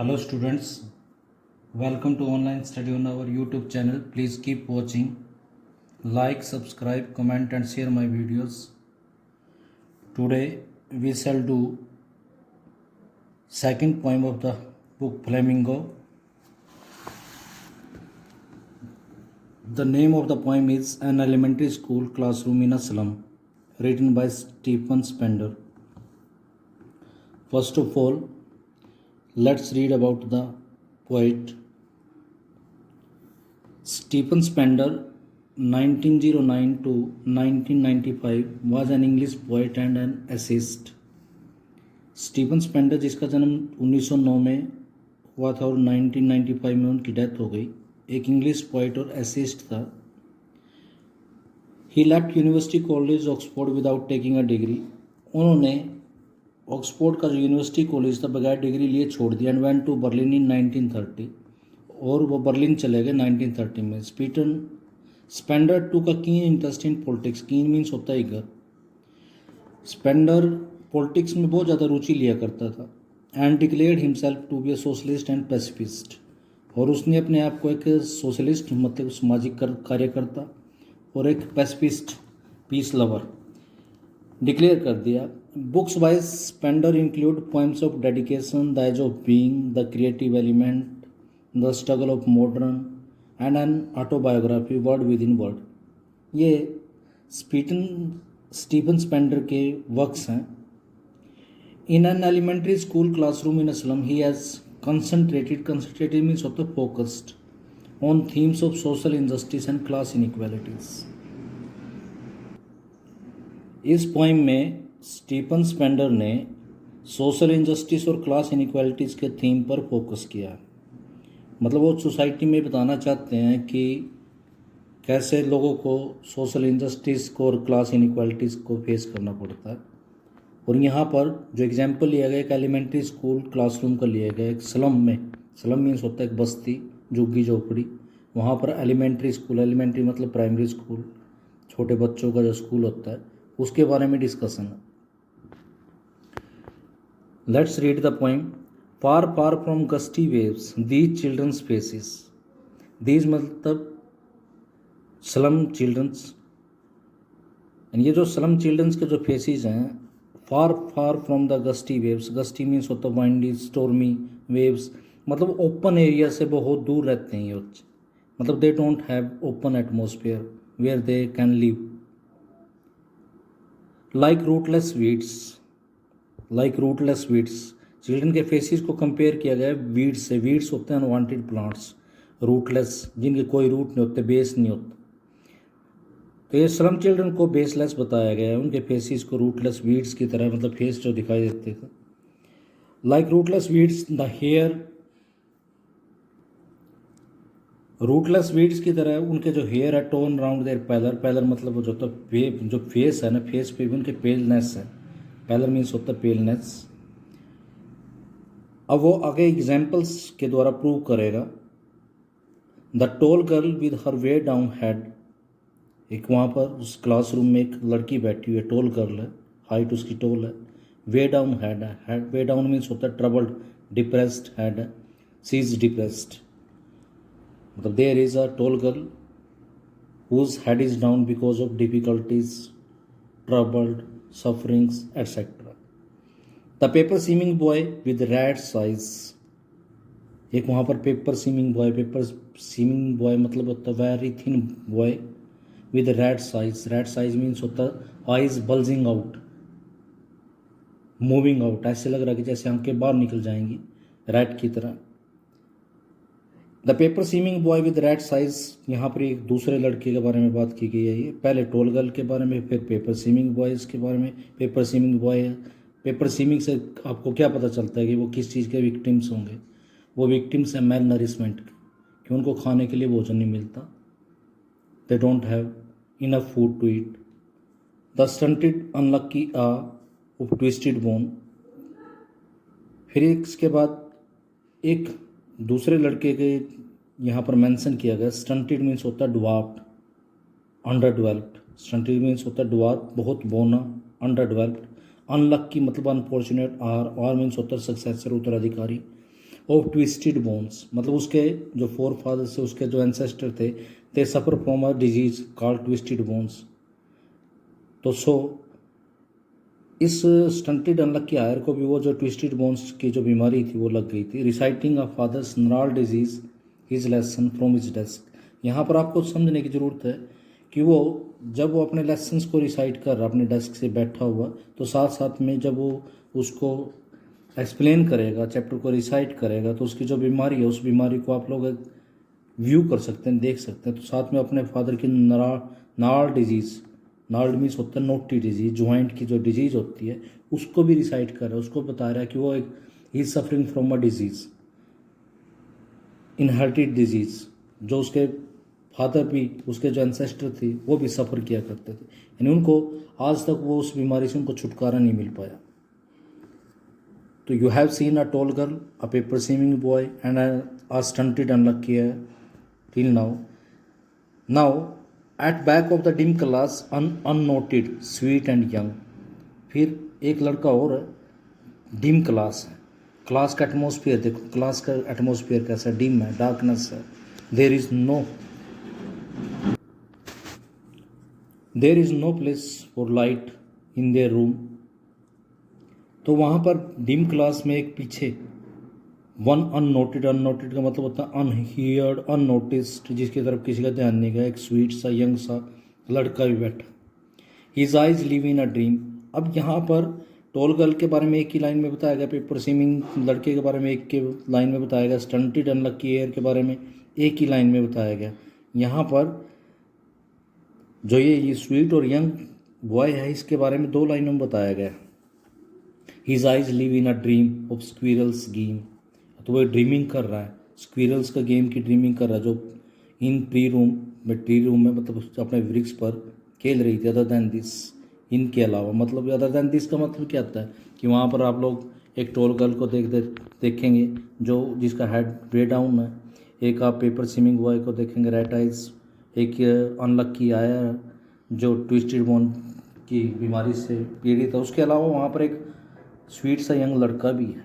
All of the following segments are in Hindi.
Hello students, welcome to online study on our YouTube channel. Please keep watching, like, subscribe, comment and share my videos. Today we shall do second poem of the book Flamingo. The name of the poem is An Elementary School Classroom in a Slum, written by Stephen Spender. First of all, let's read about the poet. Stephen Spender, 1909 to 1995, was an English poet and an essayist. Stephen Spender, जिसका जन्म 1909 में हुआ था और 1995 में उनकी डेथ हो गई, एक इंग्लिश पोइट और एसेइस्ट था. He left University College Oxford without taking a degree. उन्होंने ऑक्सफोर्ड का जो यूनिवर्सिटी कॉलेज था बगैर डिग्री लिए छोड़ दिया. And went to Berlin in 1930, और वो बर्लिन चले गए 1930 में. स्पेंडर टूक अ कीन इंटरेस्ट इन पॉलिटिक्स. कीन मीन्स होता है घर. स्पेंडर पॉलिटिक्स में बहुत ज़्यादा रुचि लिया करता था. And declared himself to be a socialist and pacifist. और उसने अपने आप को एक सोशलिस्ट मतलब सामाजिक कार्यकर्ता और एक पैसिफिस्ट पीस लवर डिक्लेयर कर दिया. Books by Spender include poems of dedication, the age of being, the creative element, the struggle of modern and an autobiography, world within world. ये स्टीफन स्पेंडर के वर्क्स हैं. In an elementary school classroom in a slum he has concentrated means होता है focused on themes of social injustice and class inequalities. इस पोइम में स्टीफन स्पेंडर ने सोशल इनजस्टिस और क्लास इनइक्वालिटीज़ के थीम पर फोकस किया. मतलब वो सोसाइटी में बताना चाहते हैं कि कैसे लोगों को सोशल इनजस्टिस को और क्लास इनइक्वालिटीज़ को फेस करना पड़ता है. और यहाँ पर जो एग्जाम्पल लिया गया एक एलिमेंट्री स्कूल क्लासरूम का लिया गया, एक स्लम में. स्लम मीन्स होता है एक बस्ती, झुग्गी झोपड़ी. वहाँ पर एलिमेंट्री स्कूल, एलिमेंट्री मतलब प्राइमरी स्कूल, छोटे बच्चों का जो स्कूल होता है, उसके बारे में डिस्कशन है. Let's read the poem. Far far from gusty waves these children's faces. These मतलब स्लम चिल्ड्रंस. ये जो स्लम चिल्ड्रंस के जो फेसेस हैं, far far from the gusty waves. Gusty means होता है वाइंडी स्टोर्मी वेव्स, मतलब ओपन एरिया से बहुत दूर रहते हैं ये बच्चे. मतलब they don't have open atmosphere where they can live. Like rootless weeds. Children के फेसिस को कंपेयर किया गया है वीड्स से. वीड्स होते हैं अनवांटेड प्लांट्स, रूटलेस, जिनके कोई रूट नहीं होते, बेस नहीं होता. तो ये स्लम चिल्ड्रन को बेसलेस बताया गया है, उनके फेसिस को रूटलेस वीड्स की तरह, मतलब फेस जो दिखाई देते थे. Like rootless weeds the hair, rootless weeds की तरह उनके जो हेयर है torn round their pallor. Pallor मतलब जो होता है जो फेस है ना, फेस पे भी उनके पेलनेस है. पैलर मीन्स होता है पेलनेस. अब वो आगे एग्जाम्पल्स के द्वारा प्रूव करेगा. The toll girl with her way down head. एक वहाँ पर उस क्लासरूम में एक लड़की बैठी हुई है, टोल गर्ल है, हाइट उसकी टोल है. वे डाउन हेड है. वे डाउन मीन्स होता है ट्रबल्ड, डिप्रेस्ड हेड है. She is depressed. मतलब there is a tall girl whose head is down because of difficulties, troubled, sufferings, etc. The paper seeming boy with rat's eyes. एक वहाँ पर पेपर सीमिंग बॉय मतलब होता है very thin boy with rats eyes. Rats eyes means होता है eyes bulging out, moving out. ऐसे लग रहा है कि जैसे आंखें बाहर निकल जाएंगी रैट की तरह. The paper seeming boy with rat size. यहाँ पर एक दूसरे लड़के के बारे में बात की गई है. ये पहले टोल गर्ल के बारे में, फिर पेपर सीमिंग बॉयज़ के बारे में. पेपर सीमिंग बॉय है. पेपर सीमिंग से आपको क्या पता चलता है कि वो किस चीज़ के विक्टिम्स होंगे? वो विक्टिम्स हैं मेल नरिशमेंट के, कि उनको खाने के लिए भोजन नहीं मिलता. They don't have enough food to eat. The stunted unlucky heir of twisted bone. फिर इसके बाद एक दूसरे लड़के के यहाँ पर मेंशन किया गया. स्टंटेड मीन्स होता है ड्वार्फ्ड, अंडर डेवलप्ड. स्टंटेड मीन्स होता है ड्वार्फ, बहुत बौना, अंडर डेवलप्ड. अनलक्की मतलब अनफॉर्चुनेट. आर मीन्स होता है सक्सेसर, उत्तराधिकारी. ऑफ ट्विस्टेड बोन्स, मतलब उसके जो फोर फादर्स थे, उसके जो एंसेस्टर थे, they suffer from a disease called twisted bones. तो सो इस स्टंटेड अनलकी हायर को भी वो जो ट्विस्टेड बोन्स की जो बीमारी थी वो लग गई थी। Reciting a father's gnarled disease his lesson from his desk. यहाँ पर आपको समझने की ज़रूरत है कि वो जब वो अपने लेसन्स को रिसाइट कर रहा अपने डेस्क से बैठा हुआ, तो साथ साथ में जब वो उसको एक्सप्लेन करेगा, चैप्टर को रिसाइट करेगा, तो उसकी जो बीमारी है उस बीमारी को आप लोग व्यू कर सकते हैं, देख सकते हैं। तो साथ में अपने फादर की नाड़ डिजीज़, नाड़ मीन्स होता है नोटी डिजीज, ज्वाइंट की जो डिजीज़ होती है उसको भी रिसाइट कर रहा है, उसको बता रहा है कि वो एक ही suffering from a disease, inherited disease, जो उसके फादर भी, उसके जो एंसेस्टर थे वो भी सफ़र किया करते थे, यानी उनको आज तक वो उस बीमारी से उनको छुटकारा नहीं मिल पाया। तो you have seen a tall girl, a paper swimming boy and a stunted unlucky till now at back of the dim class unnoted sweet and young। फिर एक लड़का और है, डिम क्लास है, क्लास का एटमॉस्फेयर देखो, क्लास का एटमॉस्फेयर कैसा डिम है, डार्कनेस है, there is no place for light in their room. तो वहाँ पर डिम क्लास में एक पीछे वन अननोटेड, अननोटेड का मतलब होता है अनहियर्ड, अननोटिस्ड, जिसकी तरफ किसी का ध्यान नहीं गया, एक स्वीट सा यंग सा लड़का भी बैठा। His eyes live in a dream. अब यहाँ पर टॉल गर्ल के बारे में एक ही लाइन में बताया गया, पेपर स्विमिंग लड़के के बारे में एक के लाइन में बताया गया, स्टंटेड अनलकी एयर के बारे में एक ही लाइन में बताया गया। यहाँ पर जो ये स्वीट और यंग बॉय है इसके बारे में 2 लाइनों में बताया गया। His eyes live in a dream of squirrels game. तो वो ड्रीमिंग कर रहा है, स्क्विरल्स का गेम की ड्रीमिंग कर रहा है, जो इन ट्री रूम में मतलब अपने वृक्ष पर खेल रही थी। अदर दैन दिस, इनके अलावा, मतलब अदर दैन दिस का मतलब क्या आता है कि वहाँ पर आप लोग एक टॉल गर्ल को देखेंगे जो जिसका हेड वे डाउन है, एक आप पेपर स्विमिंग बॉय को देखेंगे रेड आइज, एक अनलकी आया जो ट्विस्टेड बोन की बीमारी से पीड़ित है। उसके अलावा वहाँ पर एक स्वीट सा यंग लड़का भी है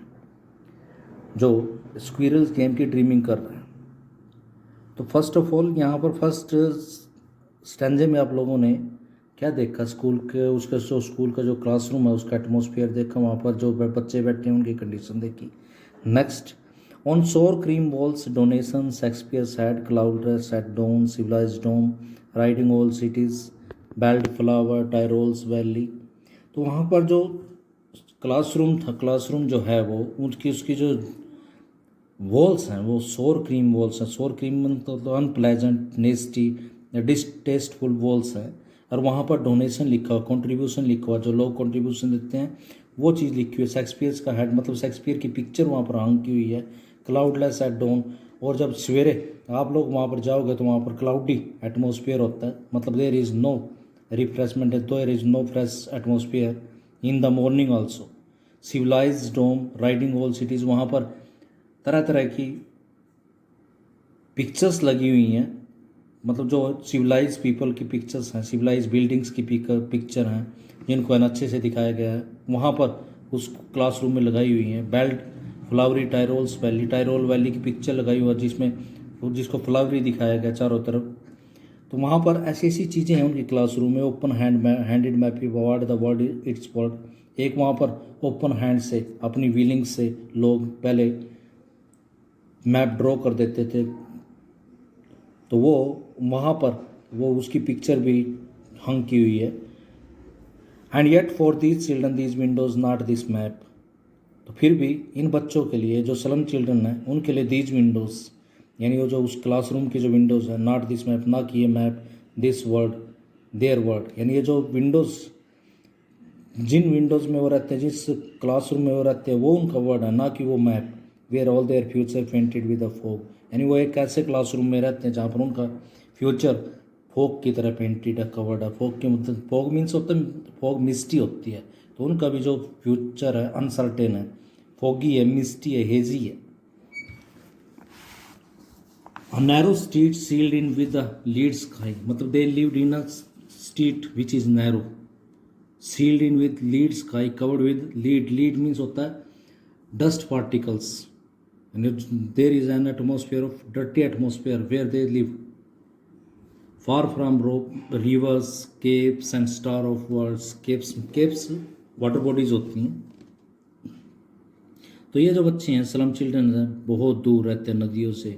जो स्क्विरल्स गेम की ड्रीमिंग कर रहा है। तो फर्स्ट ऑफ ऑल यहाँ पर फर्स्ट स्टैंजे में आप लोगों ने क्या देखा, स्कूल के उसका जो स्कूल का जो क्लासरूम है उसका एटमॉस्फेयर देखा, वहाँ पर जो बच्चे बैठे हैं उनकी कंडीशन देखी। Next, on sour cream walls donations Shakespeare head cloudless at dawn civilized dome riding all cities belled flower Tyrolese valley. तो वहाँ पर जो क्लासरूम था, क्लासरूम जो है वो उसकी जो वॉल्स हैं वो शोर क्रीम वॉल्स हैं। शोर क्रीम मतलब अनप्लेजेंट, नेस्टी, डिसटेस्टफुल वॉल्स हैं। और वहाँ पर डोनेशन लिखा हुआ, कंट्रीब्यूशन लिखा हुआ, जो लोग कंट्रीब्यूशन देते हैं वो चीज़ लिखी हुई है। शेक्सपियर का हेड मतलब शेक्सपियर की पिक्चर वहाँ पर हंग की हुई है, क्लाउडलेस एट डॉन। और जब सवेरे आप लोग वहाँ पर जाओगे तो वहाँ पर क्लाउडी एटमॉस्फेयर होता है, मतलब there is no refreshment, there is no fresh atmosphere in the morning also. Civilised dome riding all cities, वहाँ पर तरह तरह की पिक्चर्स लगी हुई हैं, मतलब जो सिविलाइज पीपल की पिक्चर्स हैं, सिविलाइज बिल्डिंग्स की पिक्चर हैं जिनको अच्छे से दिखाया गया है, वहाँ पर उस क्लासरूम में लगाई हुई हैं। Belled flowery Tyrolese valley, Tyrol valley की पिक्चर लगाई हुई है जिसको फ्लावरी दिखाया गया चारों तरफ। तो वहाँ पर ऐसी ऐसी चीज़ें हैं उनकी क्लासरूम में। Open handed map award the word it's word, एक वहाँ पर ओपन हैंड से अपनी व्हीलिंग से लोग पहले मैप ड्रॉ कर देते थे, तो वो वहाँ पर वो उसकी पिक्चर भी हंग की हुई है। And yet for these children these Windows not this map. तो फिर भी इन बच्चों के लिए जो स्लम चिल्ड्रन हैं उनके लिए दीज विंडोज़, यानी वो जो उस क्लासरूम की जो विंडोज़ है, नॉट दिस मैप, ना कि ये map, this world their world, यानी ये जो विंडोज़ जिन विंडोज़ में वो रहते हैं, जिस क्लासरूम में वो रहते हैं, वो उनका वर्ड है, ना कि वो map. Where all their future painted with a fog, यानी वो एक ऐसे क्लासरूम में रहते हैं जहाँ पर उनका फ्यूचर फोग की तरह पेंटेड है, कवर्ड है। फोग के मतलब फोग मीन्स होता है, फोग मिस्टी होती है, तो उनका भी जो फ्यूचर है अनसर्टेन है, फोगी है, मिस्टी है, हेजी है। A narrow street sealed in with a lead sky, मतलब they lived in a street which is narrow, sealed in with lead sky, covered with lead means होता है dust particles, there is an atmosphere of dirty atmosphere where they live, far from rivers, caves and star of worlds. Caves water bodies होती हैं। तो ये जो बच्चे हैं स्लम चिल्ड्रन हैं, बहुत दूर रहते हैं नदियों से,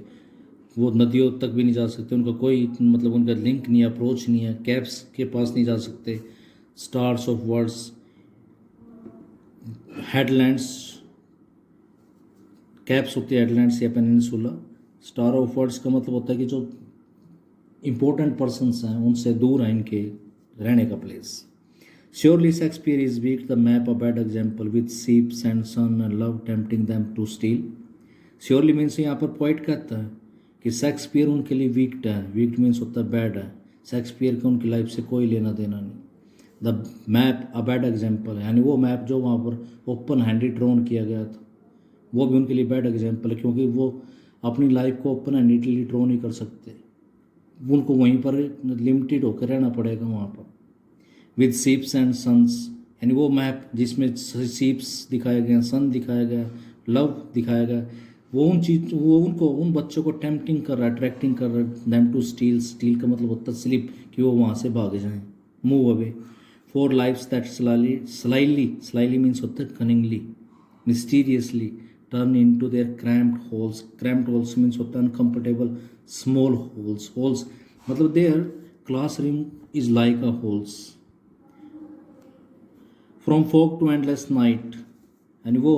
वो नदियों तक भी नहीं जा सकते, उनका कोई मतलब उनका लिंक नहीं है, अप्रोच नहीं है, कैप्स के पास नहीं जा सकते। स्टार्स ऑफ वर्ल्ड्स, हेडलैंड्स, कैप्स होती है हेडलैंड्स या पेनिनसुला। स्टार ऑफ वर्ल्ड्स का मतलब होता है कि जो इम्पोर्टेंट पर्सनस हैं उनसे दूर है इनके रहने का place. Surely Shakespeare is weak, the map a bad example, with sheep and sun and love tempting them to steal. Surely means यहाँ पर पोइट कहता है कि शेक्सपियर उनके लिए वीक्ड है। वीक्ड मीन्स होता है बैड है। शेक्सपियर का उनकी लाइफ से कोई लेना देना नहीं। The map a bad example है, यानी वो मैप जो वहाँ पर ओपन हैंडेड ड्रॉन किया गया था वो भी उनके लिए बैड एग्जाम्पल है, क्योंकि वो अपनी लाइफ को ओपन हैंडेडली ड्रॉ नहीं कर सकते, उनको वहीं पर लिमिटेड होकर रहना पड़ेगा वहाँ पर। विद सीप्स एंड सन्स, यानी वो मैप जिसमें सीप्स दिखाया गया, सन दिखाया गया, लव दिखाया गया, वो उनको उन बच्चों को टेम्पटिंग कर रहा है, अट्रैक्टिंग कर रहा है देम टू स्टील। स्टील का मतलब होता है स्लिप, कि वो वहाँ से भाग जाएं, move away. For lives that slyly means होता है cunningly, mysteriously turn into their cramped holes. Cramped holes means होता है अनकम्फर्टेबल स्मॉल होल्स। होल्स मतलब their classroom is like a holes. From fog to endless night, यानी वो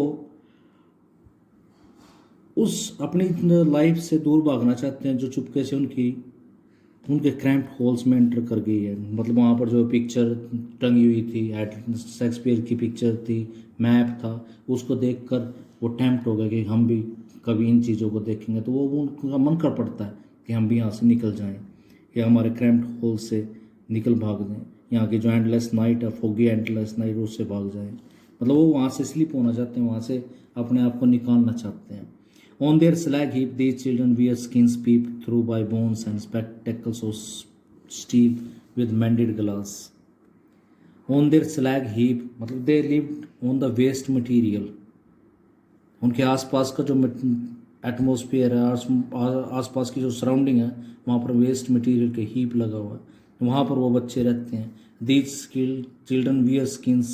उस अपनी लाइफ से दूर भागना चाहते हैं जो चुपके से उनके क्रैम्प्ड होल्स में एंटर कर गई है। मतलब वहाँ पर जो पिक्चर टंगी हुई थी, शेक्सपियर की पिक्चर थी, मैप था, उसको देखकर वो टेम्प्ट हो गया कि हम भी कभी इन चीज़ों को देखेंगे, तो वो उनका मन कर पड़ता है कि हम भी यहाँ से निकल जाएं या हमारे क्रैम्प्ड होल से निकल भाग दें। यहाँ की जो एंडलेस नाइट है, फोगी एंडलेस नाइट, उससे भाग जाएं। मतलब वो वहाँ से स्लिप होना चाहते हैं, वहाँ से अपने आप को निकालना चाहते हैं। On their slag heap, these children wear skins peeped through by bones and spectacles of steel with mended glass. On their slag heap, मतलब they lived on the waste material. उनके आसपास का जो एटमोसफियर है, आसपास की जो सराउंडिंग है, वहाँ पर वेस्ट मटेरियल के हीप लगा हुआ है, वहाँ पर वो बच्चे रहते हैं। These children wear skins,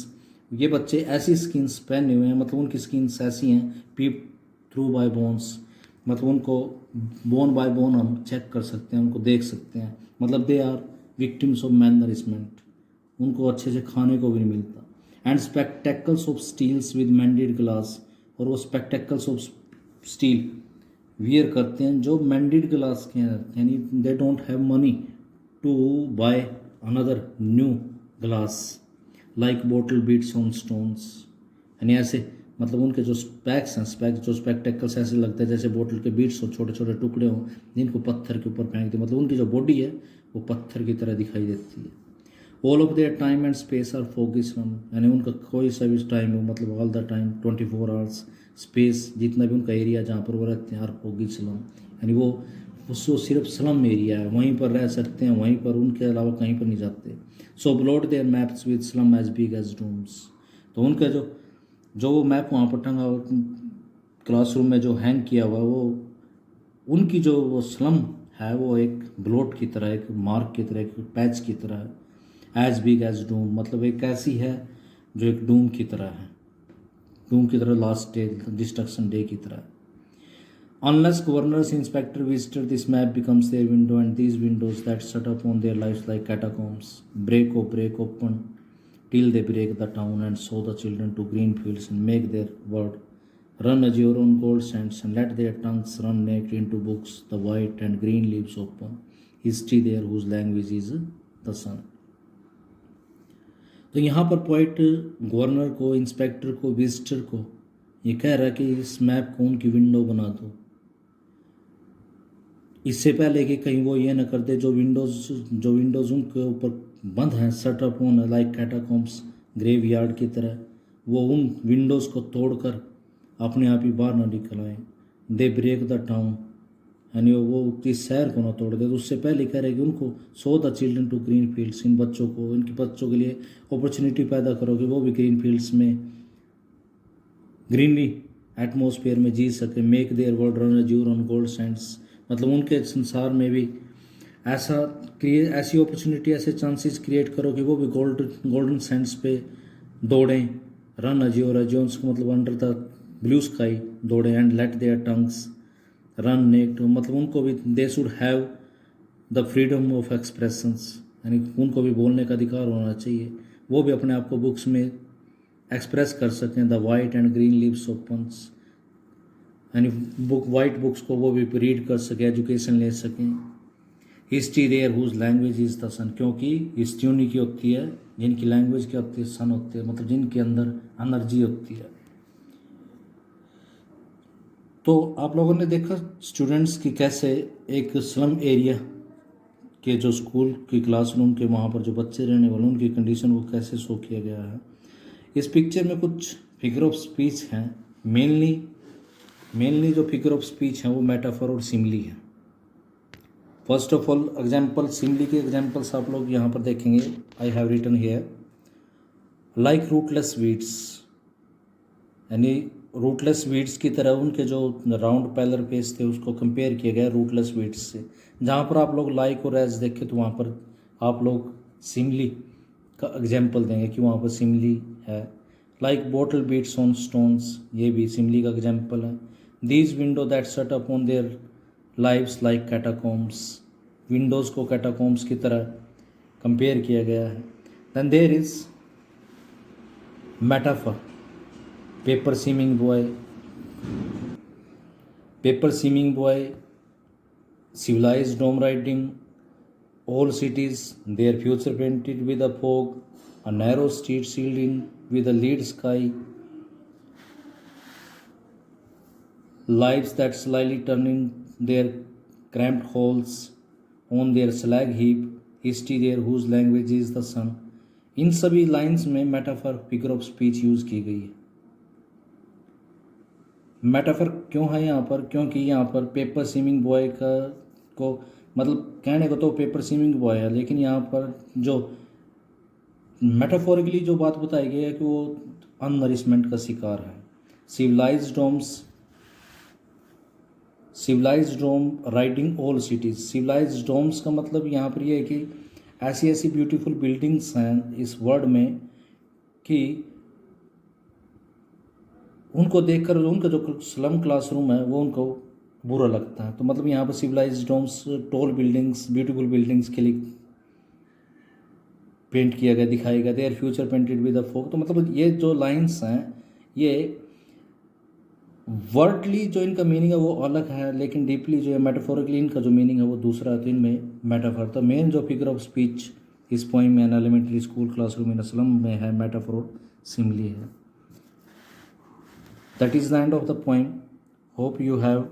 ये बच्चे ऐसी स्किन्स पहने हुए हैं, मतलब उनकी स्किन्स ऐसी हैं, पीप थ्रू बाय बोन्स, मतलब उनको बोन बाय बोन हम चेक कर सकते हैं, उनको देख सकते हैं। मतलब they are victims of malnourishment, उनको अच्छे से खाने को भी नहीं मिलता। And spectacles of steel with mended glass, और वो स्पेक्टेकल्स ऑफ स्टील वियर करते हैं जो मैंडेड ग्लास के हैं, यानी they don't have money to buy another new glass like bottle beats on stones. यानी ऐसे मतलब उनके जो स्पेक्स हैं, जो स्पेक्टेकल्स ऐसे लगते हैं जैसे बोतल के बीट्स हो, छोटे छोटे टुकड़े हों जिनको पत्थर के ऊपर फेंक दे, मतलब उनकी जो बॉडी है वो पत्थर की तरह दिखाई देती है। All of their time and space are foggy slum, यानी उनका कोई सा भी टाइम हो, मतलब all the time 24 hours space, जितना भी उनका एरिया जहाँ पर वो रहते हैं, आर फोगिस स्लम, यानी वो सिर्फ स्लम एरिया है, वहीं पर रह सकते हैं, वहीं पर, उनके अलावा कहीं पर नहीं जाते। So blot their maps with slum as big as dooms, तो उनका जो वो मैप वहाँ पर टंगा क्लासरूम में जो हैंग किया हुआ, वो उनकी जो वो स्लम है वो एक ब्लॉट की तरह, एक मार्क की तरह, एक पैच की तरह है। एज बिग एज डूम, मतलब एक ऐसी है जो एक डूम की तरह है, डूम की तरह, लास्ट डे, डिस्ट्रक्शन डे की तरह। Unless governors inspector visitor, this map becomes their window, and these windows that shut upon their lives like catacombs break open till they break the town and sow the children to green fields and make their word run as your own gold sands, and let their tongues run naked into books, the white and green leaves open history there whose language is the sun. तो यहाँ पर पोइट गवर्नर को, इंस्पेक्टर को, विजिटर को ये कह रहा है कि इस मैप को उनकी विंडो बना दो, इससे पहले कि कहीं वो ये ना कर दे जो विंडोज़ उनके ऊपर बंद हैं, shut up on like catacombs, graveyard की तरह, वो उन विंडोज़ को तोड़कर अपने आप ही बाहर ना निकल आए। दे ब्रेक द टाउन, यानी वो इस शहर को ना तोड़ दे। तो उससे पहले कह रहे कि उनको show the children to green fields, इन बच्चों को, इनके बच्चों के लिए अपॉर्चुनिटी पैदा करो कि वो भी ग्रीन फील्ड्स में ग्रीनरी एटमॉस्फेयर में जी सके, make their world run azure on gold Sands, मतलब उनके संसार में भी ऐसी अपॉर्चुनिटी, ऐसे चांसेस क्रिएट करो कि वो भी गोल्डन सैंड्स पे दौड़ें, रन अज्योर, अज्योर्स को मतलब अंडर द ब्लू स्काई दौड़ें, and let their tongues run naked, मतलब उनको भी they should have the freedom of expressions, यानी उनको भी बोलने का अधिकार होना चाहिए, वो भी अपने आप को बुक्स में एक्सप्रेस कर सकें। The white and green leaves open, यानी वाइट बुक्स को वो भी रीड कर सकें, एजुकेशन ले सकें। History their whose language is the sun, क्योंकि हिस्ट्री उन्हीं की होती है जिनकी लैंग्वेज क्या होती है, सन होती है, मतलब जिनके अंदर एनर्जी होती है। तो आप लोगों ने देखा स्टूडेंट्स की कैसे एक स्लम एरिया के जो स्कूल की क्लासरूम के वहाँ पर जो बच्चे रहने वाले उनकी कंडीशन को कैसे शो किया गया है। इस पिक्चर में कुछ फिगर ऑफ स्पीच हैं, मेनली जो फिगर ऑफ स्पीच हैं वो मेटाफर और सिमली है। First of all example, simile के एग्जाम्पल्स आप लोग यहाँ पर देखेंगे। I have written here like rootless weeds, यानी रूटलेस वीड्स की तरह उनके जो राउंड पैलर फेस थे उसको कंपेयर किया गया रूटलेस वीड्स से। जहाँ पर आप लोग लाइक और एज देखें तो वहाँ पर आप लोग सिमली का एग्जाम्पल देंगे कि वहाँ पर सिमली है। Like bottle beats on stones, ये भी सिमली का एग्जाम्पल है। These window that set up on their lives like catacombs, windows को कैटाकॉम्स की तरह कंपेयर किया गया है। Then there is metaphor, paper seeming boy, civilized dome riding, all cities, their future painted with a fog, a narrow street sealed in with a lead sky, lives that slyly turning their cramped halls on their slag heap, history there whose language is the sun। इन सभी लाइंस में metaphor figure of speech use की गई है। मेटाफर क्यों है यहाँ पर, क्योंकि यहाँ पर पेपर सीमिंग बॉय को मतलब कहने को तो पेपर सीमिंग बॉय है, लेकिन यहाँ पर जो मेटाफोरिकली जो बात बताई गई है कि वो अननरिशमेंट का शिकार है। Civilized dome riding all cities, civilized domes का मतलब यहाँ पर ये है कि ऐसी ऐसी ब्यूटीफुल बिल्डिंग्स हैं इस वर्ल्ड में कि उनको देखकर उनका जो स्लम क्लासरूम है वो उनको बुरा लगता है। तो मतलब यहाँ पर civilized domes tall buildings, beautiful buildings के लिए पेंट किया गया, दिखाया गया। Their future painted with the fog, तो मतलब ये जो लाइंस हैं ये वर्डली जो इनका मीनिंग है वो अलग है, लेकिन डीपली जो है मेटाफोरिकली इनका जो मीनिंग है वो दूसरा है। तो इनमें मेटाफर, तो मेन जो फिगर ऑफ स्पीच इस पोइम में elementary school classroom in slum में है मेटाफर और सिमली है। That is the end of the poem. Hope you have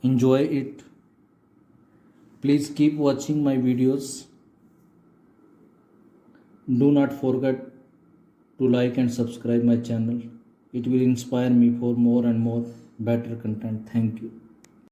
enjoyed it. Please keep watching my videos. Do not forget to like and subscribe my channel. It will inspire me for more and more better content. Thank you.